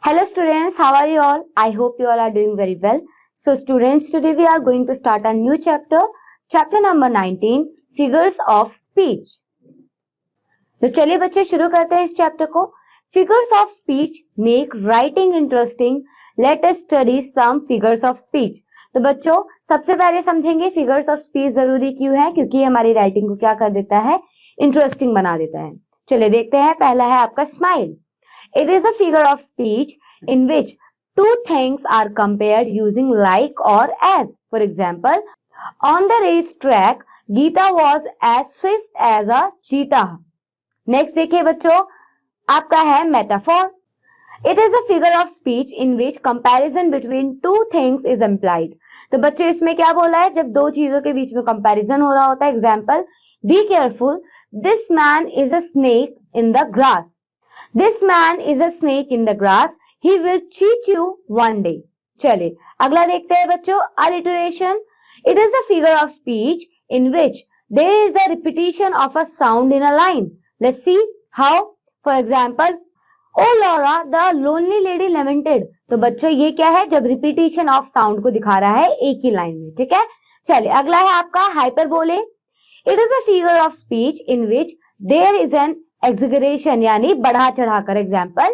Hello students, how are you all? I hope you all are doing very well. So students, today we are going to start a new chapter number 19, Figures of Speech. तो चलिए बच्चे शुरू करते हैं इस chapter को. Figures of speech make writing interesting. Let us study some figures of speech. तो बच्चों सबसे पहले समझेंगे फिगर्स ऑफ स्पीच जरूरी क्यों है, क्योंकि हमारी राइटिंग को क्या कर देता है, इंटरेस्टिंग बना देता है. चलिए देखते हैं. पहला है आपका smile. It is a figure of speech in which two things are compared using like or as. For example, on the racetrack, Geeta was as swift as a cheetah. Next देखिए बच्चों, आपका है metaphor. It is a figure of speech in which comparison between two things is implied. तो बच्चों इसमें क्या बोला है, जब दो चीजों के बीच में कंपैरिजन हो रहा होता है. Example, be careful, this man is a snake in the grass. This man is a snake in the grass. He will cheat you one day. चलिए अगला देखते हैं बच्चों, alliteration. It is a figure of speech in which there is a repetition of a sound in a line. Let's see how. For example, Oh Laura, the lonely lady lamented. तो बच्चों ये क्या है, जब repetition of sound को दिखा रहा है एक ही लाइन में. ठीक है. चलिए अगला है आपका hyperbole. It is a figure of speech in which there is an exaggeration यानी बढ़ा चढ़ाकर. Example,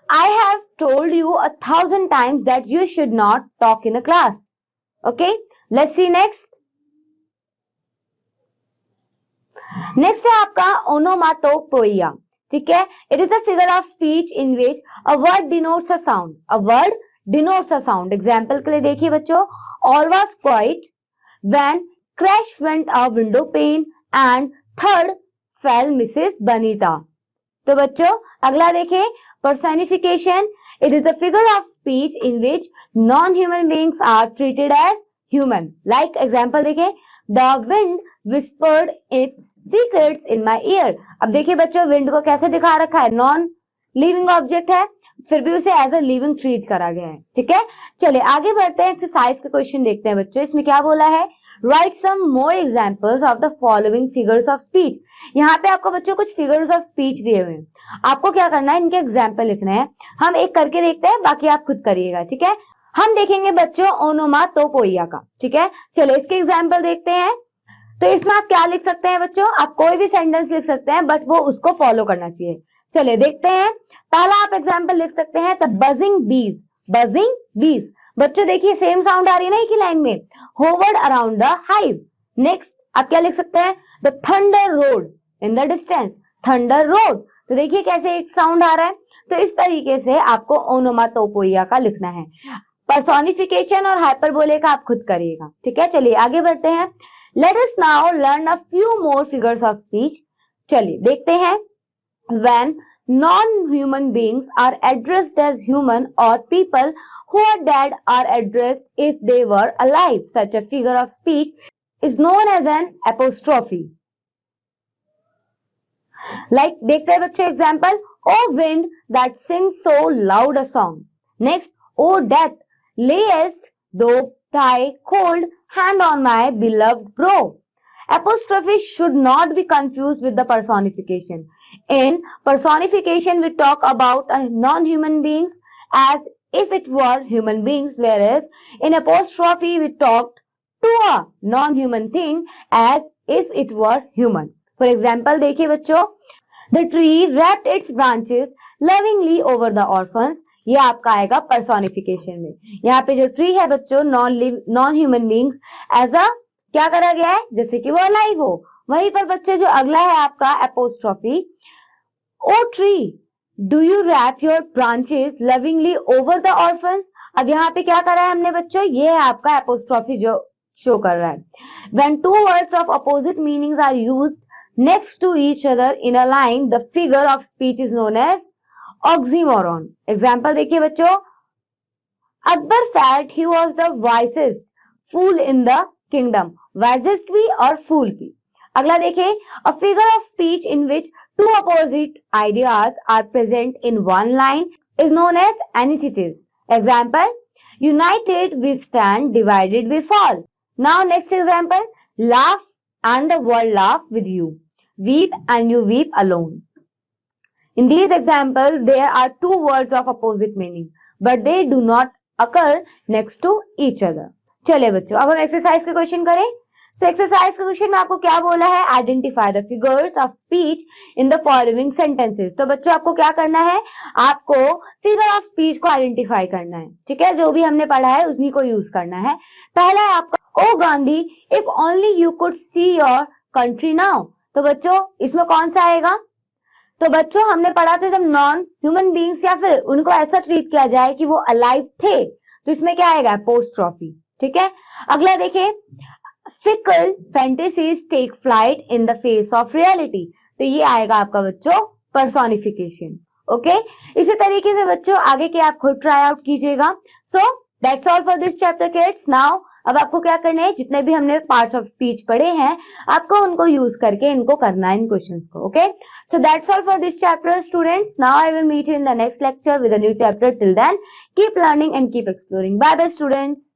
I have told you 1,000 times that you should not talk in a class. Okay, let's see next. Next है आपका onomatopoeia. ठीक है. It is a figure of speech in which a word denotes a sound. A word denotes a sound. Example के लिए देखिए बच्चों, all was quiet when crash went a window pane and third fell Mrs. Banita. तो बच्चों अगला देखें, personification. It is a figure of speech in which non-human beings are treated as human. Like example देखें, the wind whispered its secrets in my ear. अब देखिए बच्चों wind को कैसे दिखा रखा है, नॉन लिविंग ऑब्जेक्ट है, फिर भी उसे एज अ लिविंग ट्रीट करा गया है. ठीक है. चलिए आगे बढ़ते हैं, एक्सरसाइज के क्वेश्चन देखते हैं बच्चों. इसमें क्या बोला है, Write some more examples of the following figures of speech. यहाँ पे आपको बच्चों कुछ figures of speech दिए हुए हैं. आपको क्या करना है, इनके एग्जाम्पल लिखना है. हम एक करके देखते हैं, बाकी आप खुद करिएगा. ठीक है. हम देखेंगे बच्चों ओनोमाटोपोइया का. ठीक है. चलो इसके एग्जाम्पल देखते हैं. तो इसमें आप क्या लिख सकते हैं बच्चों, आप कोई भी सेंटेंस लिख सकते हैं, बट वो उसको फॉलो करना चाहिए. चलिए देखते हैं. पहला आप एग्जाम्पल लिख सकते हैं, द बजिंग बीज. बजिंग बीज बच्चों देखिए सेम साउंड आ रही है ना एक ही लाइन में. Hovered around the hive. Next आप क्या लिख सकते हैं, the thunder road in the distance. Thunder road. तो देखिए कैसे एक साउंड आ रहा है. तो इस तरीके से आपको ओनोमाटोपोइया का लिखना है. पर्सोनिफिकेशन और हाइपरबोले का आप खुद करिएगा. ठीक है. चलिए आगे बढ़ते हैं. Let us now learn a few more figures of speech. चलिए देखते हैं. When non-human beings are addressed as human, or people who are dead are addressed if they were alive, such a figure of speech is known as an apostrophe. Like देखते हैं बच्चे example, Oh wind that sings so loud a song. Next, Oh death, layest thou thy cold hand on my beloved bro. Apostrophe should not be confused with the personification. In personification, we talk about non-human beings as if it were human beings, whereas in apostrophe, we talked to a non-human thing as if it were human. For example, देखिए बच्चों, the tree wrapped its branches lovingly over the orphans. ये आपका आएगा personification में. यहाँ पे जो tree है बच्चों, non-human beings as a क्या करा गया है, जैसे कि वो अलाइव हो. वहीं पर बच्चे जो अगला है आपका apostrophe, O tree do you wrap your branches lovingly over the orphans. अब यहाँ पे क्या करा है हमने बच्चों, ये है आपका एपोस्ट्रोफी जो शो कर रहा है. When two words of opposite meanings are used next to each other in a line, the figure of speech is known as oxymoron. Example देखिए बच्चों, Akbar felt he was the wisest fool in the kingdom. Wisest भी और फूल भी. अगला देखें, a figure of speech in which two opposite ideas are present in one line is known as antithesis. Example, united we stand, divided we fall. Now next example, laugh and the world laugh with you. Weep and you weep alone. In these examples, there are two words of opposite meaning, but they do not occur next to each other. चलिए बच्चों, अब हम exercise के question करें. So exercise के question में आपको क्या बोला है? Identify the figures of speech in the following sentences. तो बच्चों आपको क्या करना है? आपको फिगर ऑफ स्पीच को आइडेंटिफाई करना है. ठीक है, जो भी हमने पढ़ा है उसी को यूज करना है. पहला है आपका, O Gandhi if only you could see your country now. तो बच्चों इसमें कौन सा आएगा? तो बच्चों हमने पढ़ा था जब नॉन ह्यूमन बींग्स या फिर उनको ऐसा ट्रीट किया जाए कि वो अलाइव थे, तो इसमें क्या आएगा? अपोस्ट्रोफी. ठीक है, अगला देखिए, fickle fantasies take flight in the face of reality. तो ये आएगा आपका बच्चों पर्सोनिफिकेशन. ओके, इसी तरीके से बच्चों आगे के आप खुद ट्राई आउट कीजिएगा. सो that's all for this chapter kids. Now अब आपको क्या करना है? जितने भी हमने पार्ट्स ऑफ स्पीच पढ़े हैं आपको उनको यूज करके इनको करना है, इन क्वेश्चंस को. Okay, so that's all for this chapter students. Now I will meet you in the next lecture with a new chapter. Till then keep learning and keep exploring. Bye bye students.